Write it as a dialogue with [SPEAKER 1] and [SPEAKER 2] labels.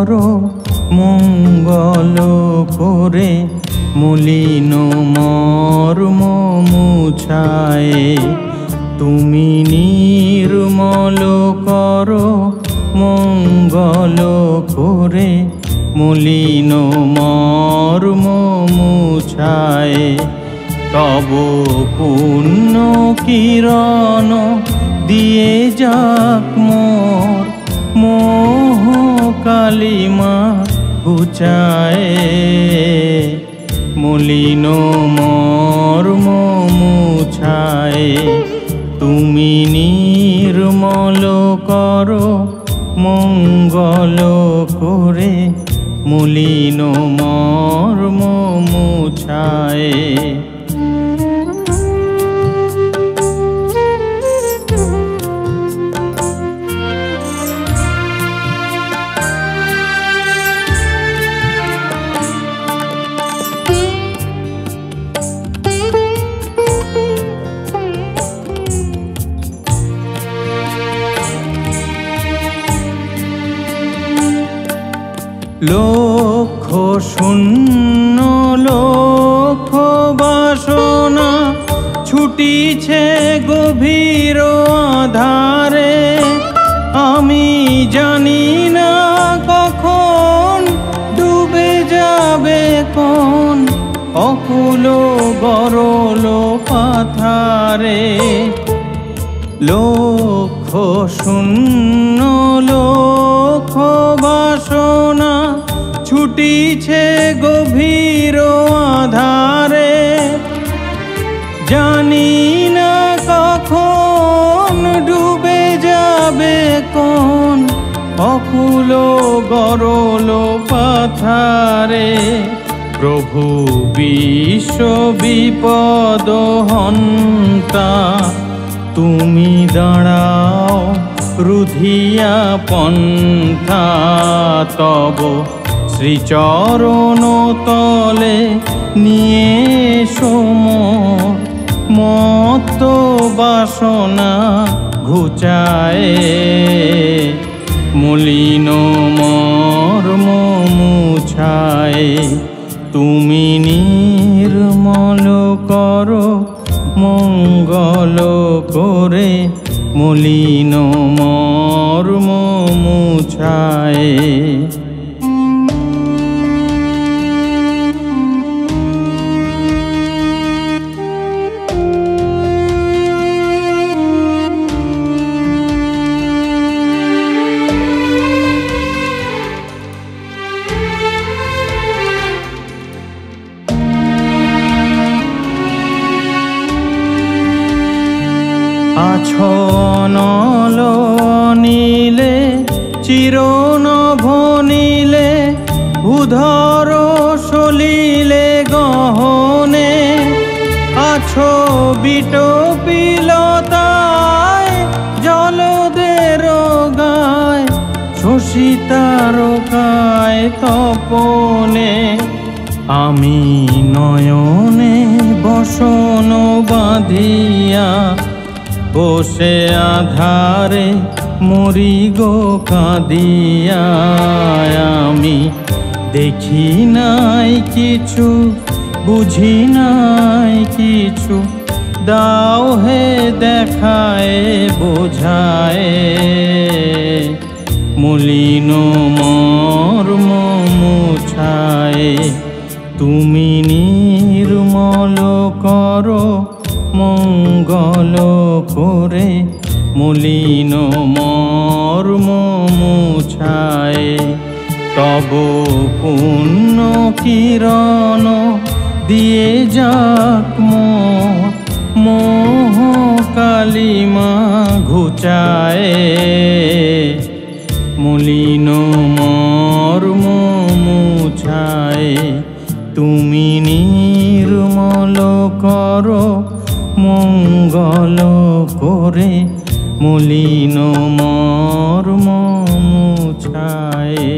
[SPEAKER 1] করো মঙ্গল করে মলিন মর্ম মুছায়। তুমি নির্মল করো মঙ্গল করে মলিন মর্ম মুছায়। তব পুণ্য কিরণ দিয়ে যাক মোর মোহ কালিমা ঘুচায়। মলিন মর্ম মুছায়। তুমি নির্মল করো মঙ্গল করে মলিন মর্ম মুছায়। লক্ষ শূন্য লক্ষ বাসনা ছুটিছে গভীর আধারে। আমি জানি না কখন ডুবে যাবে কোন অকুল গরল পাথারে। লক্ষ শূন্য লক্ষ বাসনা ছুটিছে গভীর আধারে। জানি না কখন ডুবে যাবে কোন অকুল গরল পাথারে। প্রভু বিশ্ব বিপদ হন্তা তুমি দাঁড়াও রুধিয়া পন্থা। তব শ্রীচরণ তলে নিয়ে মোর মত্ত বাসনা ঘুচায়। মলিন মর্ম মুছায়। তুমি নির্মল করো মঙ্গল করে মলিন মর্ম মুছায়। আছনল নীলে চিরনভ নীলে উধর সলিলে গহনে। আছো বিটপিলতায় জলদের গায় শশী তারকায় তপনে। আমি নয়নে বসন বাঁধিয়া বসে আধারে মরি গো কাঁদিয়া। আমি দেখি নাই কিছু বুঝি নাই কিছু দাও হে দেখায় বোঝায়। মলিন মর্ম মুছায়। তুমি নির্মল করো মঙ্গল করে মলিন মর্ম মুছায়। তব পুণ্য কিরণ দিয়ে যাক মোর মোহ কালিমা ঘুচায়। মলিন মর্ম মুছায়। তুমি নির্মল করো মঙ্গল করে মলিন মর্ম মুছায়।